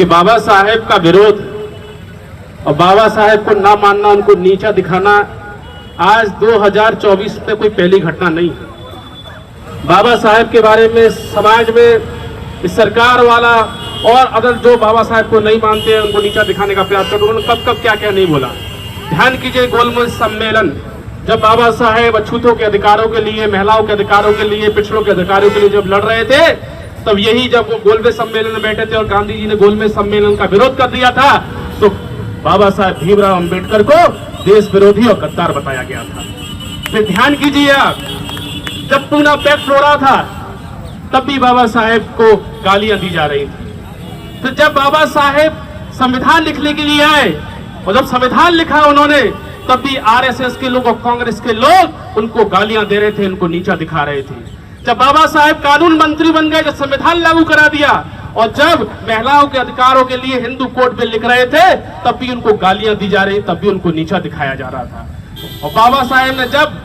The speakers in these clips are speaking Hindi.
कि बाबा साहेब का विरोध और बाबा साहेब को ना मानना, उनको नीचा दिखाना आज 2024 में कोई पहली घटना नहीं है। बाबा साहेब के बारे में समाज में इस सरकार वाला और अगर जो बाबा साहेब को नहीं मानते हैं उनको नीचा दिखाने का प्रयास करते, उन्होंने कब कब क्या क्या नहीं बोला। ध्यान कीजिए, गोलमेज सम्मेलन जब बाबा साहेब अछूतों के अधिकारों के लिए, महिलाओं के अधिकारों के लिए, पिछड़ों के अधिकारों के लिए जब लड़ रहे थे, तब यही जब वो गोलमेज सम्मेलन में बैठे थे और गांधी जी ने गोलमेज सम्मेलन का विरोध कर दिया था, तो बाबा साहेब भीमराव अंबेडकर को देश विरोधी और गद्दार बताया गया था। फिर ध्यान कीजिए आप, जब पूना पैक्ट हो रहा था तब भी बाबा साहेब को गालियां दी जा रही थी। फिर जब बाबा साहेब संविधान लिखने के लिए आए और जब संविधान लिखा उन्होंने, तब भी आरएसएस के लोग और कांग्रेस के लोग उनको गालियां दे रहे थे, उनको नीचा दिखा रहे थे। जब बाबा साहेब कानून मंत्री बन गए, जब संविधान लागू करा दिया और जब महिलाओं के अधिकारों के लिए हिंदू कोड बिल लिख रहे थे, तब भी उनको गालियां दी जा रही, तब भी उनको नीचा दिखाया जा रहा था। और बाबा साहेब ने जब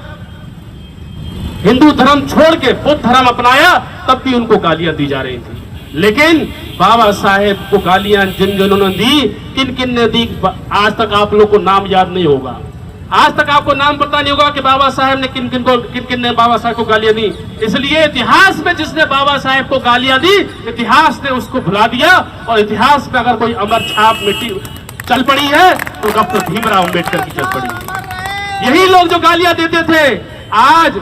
हिंदू धर्म छोड़ के बुद्ध धर्म अपनाया, तब भी उनको गालियां दी जा रही थी। लेकिन बाबा साहेब को गालियां जिन जिन्होंने दी, किन किन ने दी, आज तक आप लोग को नाम याद नहीं होगा। आज तक आपको नाम पता नहीं होगा कि बाबा साहेब ने किन किन ने बाबा साहेब को गालियां दी। इसलिए इतिहास में जिसने बाबा साहेब को गालियां दी, इतिहास ने उसको भुला दिया। और इतिहास में अगर कोई अमर छाप मिट्टी चल पड़ी है तो डॉक्टर भीमराव अंबेडकर की चल पड़ी है। यही लोग जो गालियां देते थे, आज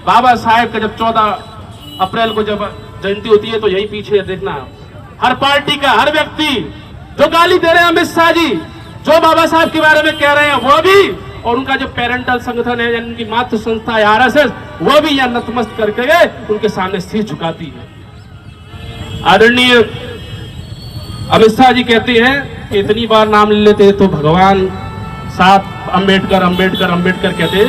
बाबा साहेब का जब 14 अप्रैल को जब जयंती होती है, तो यही पीछे देखना, हर पार्टी का हर व्यक्ति जो गाली दे रहे हैं, अमित शाह जी जो बाबा साहब के बारे में कह रहे हैं, वो भी, और उनका जो पेरेंटल संगठन है, उनकी मातृ संस्था है आरएसएस, वो भी यह नतमस्त करके उनके सामने शीश झुकाती है। आदरणीय अमित शाह जी कहते हैं कि इतनी बार नाम ले लेते तो भगवान साथ अंबेडकर अंबेडकर अंबेडकर कहते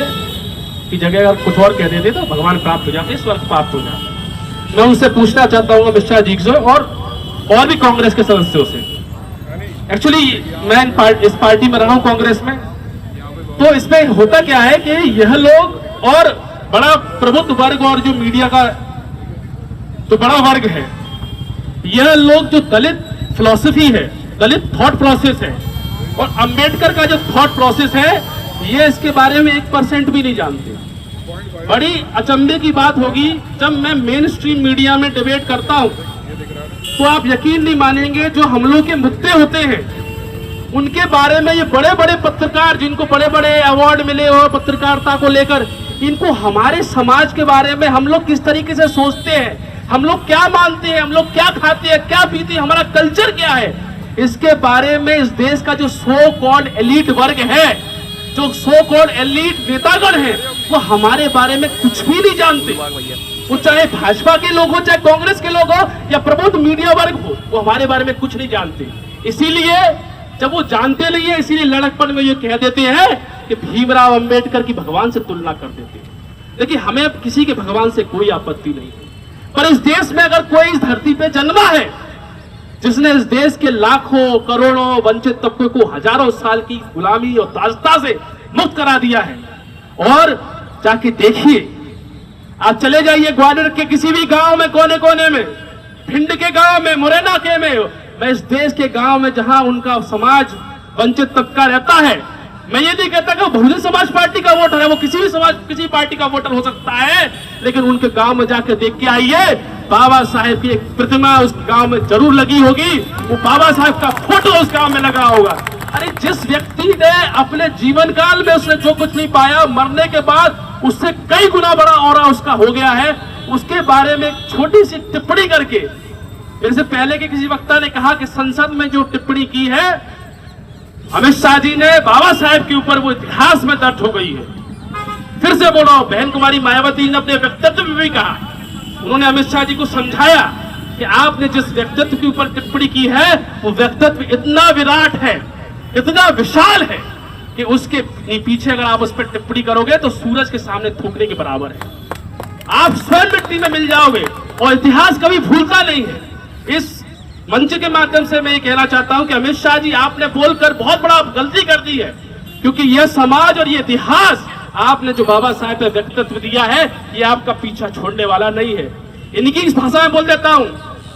की जगह अगर कुछ और कह देते तो भगवान प्राप्त हो जाते, स्वर्ग प्राप्त हो जाते। मैं उनसे पूछना चाहता हूँ अमित शाह जी से और भी कांग्रेस के सदस्यों से। एक्चुअली मैं इस पार्टी में रहा हूँ कांग्रेस में, तो इसमें होता क्या है कि यह लोग और बड़ा प्रबुद्ध वर्ग और जो मीडिया का जो बड़ा वर्ग है, यह लोग जो दलित फिलॉसफी है, दलित थॉट प्रोसेस है और अंबेडकर का जो थॉट प्रोसेस है, ये इसके बारे में 1% भी नहीं जानते। बड़ी अचंभे की बात होगी, जब मैं मेन स्ट्रीम मीडिया में डिबेट करता हूं तो आप यकीन नहीं मानेंगे, जो हमलों के मुद्दे होते हैं उनके बारे में ये बड़े बड़े पत्रकार, जिनको बड़े बड़े अवार्ड मिले हो पत्रकारिता को लेकर, इनको हमारे समाज के बारे में हम लोग किस तरीके से सोचते हैं, हम लोग क्या मानते हैं, हम लोग क्या खाते हैं, क्या पीते हैं, हमारा कल्चर क्या है, इसके बारे में इस देश का जो सो कॉल्ड एलीट वर्ग है, जो सो कॉल्ड एलीट नेतागण है, वो हमारे बारे में कुछ भी नहीं जानते। वो चाहे भाजपा के लोग हो, चाहे कांग्रेस के लोग हो या प्रबुद्ध मीडिया वर्ग हो, वो हमारे बारे में कुछ नहीं जानते। इसीलिए जब वो जानते नहीं है, इसीलिए लड़कपन में ये कह देते हैं कि भीमराव अंबेडकर की भगवान से तुलना कर देते हैं। लेकिन हमें किसी के भगवान से कोई आपत्ति नहीं है, पर इस देश में अगर कोई इस धरती पे जन्मा है जिसने इस देश के लाखों करोड़ों वंचित तबके को हजारों साल की गुलामी और दासता से मुक्त करा दिया है, और जाके देखिए, आप चले जाइए ग्वालियर के किसी भी गांव में, कोने कोने में, भिंड के गांव में, मुरैना के में, मैं इस देश के गांव में जहां उनका समाज वंचित तबका रहता है, मैं ये नहीं कहता कि वो बहुजन समाज पार्टी का वोटर है, वो किसी भी समाज किसी पार्टी का वोटर हो सकता है, लेकिन उनके गांव में जाकर देख के आइए, बाबा साहेब की एक प्रतिमा उस गांव में जरूर लगी होगी, वो बाबा साहेब का फोटो उस गांव में लगा होगा। अरे जिस व्यक्ति ने अपने जीवन काल में उसने जो कुछ नहीं पाया, मरने के बाद उससे कई गुना बड़ा औरा उसका हो गया है, उसके बारे में एक छोटी सी टिप्पणी करके, मेरे से पहले के किसी वक्ता ने कहा कि संसद में जो टिप्पणी की है अमित शाह जी ने बाबा साहेब के ऊपर, वो इतिहास में दर्ज हो गई है। फिर से बोल रहा हूं, बहन कुमारी मायावती ने अपने व्यक्तित्व में भी कहा, उन्होंने अमित शाह जी को समझाया कि आपने जिस व्यक्तित्व के ऊपर टिप्पणी की है, वो व्यक्तित्व इतना विराट है, इतना विशाल है कि उसके पीछे अगर आप उस पर टिप्पणी करोगे तो सूरज के सामने थूकने के बराबर है, आप स्वयं मिट्टी में मिल जाओगे। और इतिहास कभी भूलता नहीं है। इस मंच के माध्यम से मैं ये कहना चाहता हूं कि अमित शाह जी, आपने बोलकर बहुत बड़ा गलती कर दी है, क्योंकि यह समाज और ये इतिहास, आपने जो बाबा साहेब पे व्यक्तित्व दिया है, ये आपका पीछा छोड़ने वाला नहीं है। इनकी इस भाषा में बोल देता हूं,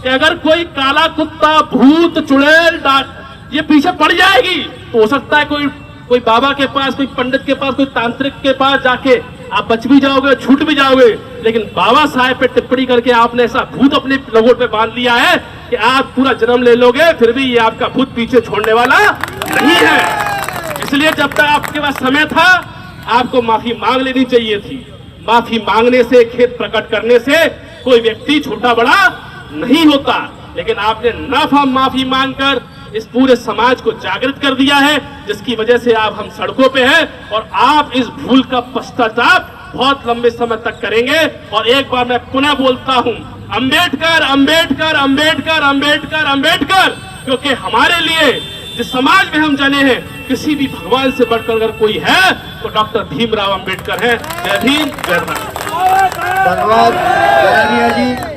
कि अगर कोई काला कुत्ता, भूत, चुड़ैल, डाक ये पीछे पड़ जाएगी तो हो सकता है कोई बाबा के पास, कोई पंडित के पास, कोई तांत्रिक के पास जाके आप बच भी जाओगे, छूट भी जाओगे। लेकिन बाबा साहेब पे टिप्पणी करके आपने ऐसा भूत अपने लोगों पे बांध लिया है कि आप पूरा जन्म ले लोगे फिर भी ये आपका भूत पीछे छोड़ने वाला नहीं है। इसलिए जब तक आपके पास समय था आपको माफी मांग लेनी चाहिए थी। माफी मांगने से, खेद प्रकट करने से कोई व्यक्ति छोटा बड़ा नहीं होता। लेकिन आपने नाफा माफी मांगकर इस पूरे समाज को जागृत कर दिया है, जिसकी वजह से आप हम सड़कों पे हैं और आप इस भूल का पश्चाताप बहुत लंबे समय तक करेंगे। और एक बार मैं पुनः बोलता हूं, अंबेडकर, अंबेडकर, अंबेडकर, अंबेडकर, अंबेडकर, क्योंकि हमारे लिए जिस समाज में हम जने हैं किसी भी भगवान से बढ़कर अगर कोई है तो डॉक्टर भीमराव अंबेडकर है। जय भीम, जय भारत। धन्यवाद जी।